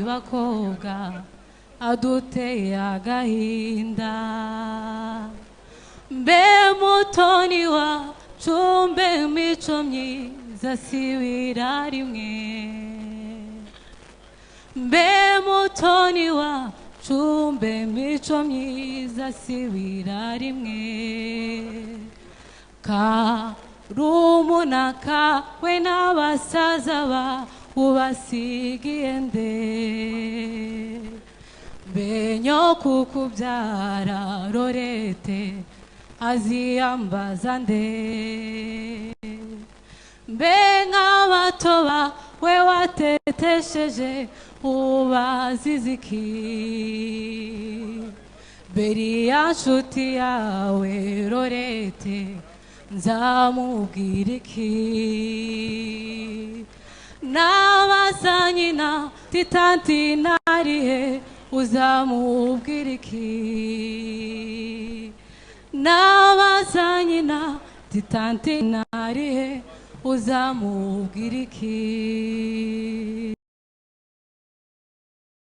bakobwa aduteye agahinda mbe mutoni wa cumbe mico myiza siwira rimwe mbe mutoni wa cumbe mico myiza siwira rimwe karumuna kawe n'abasaza ba ubasigiye nde benyo kukubyara Lorete aziyambaza nde mbe nk'abato bawe watetesheje ubaziziki beriya nshuti yawe Lorete nzamubwira iki nabaza nyina titanti narihe uzamubwira iki nabaza nyina titanti narihe uzamubwira iki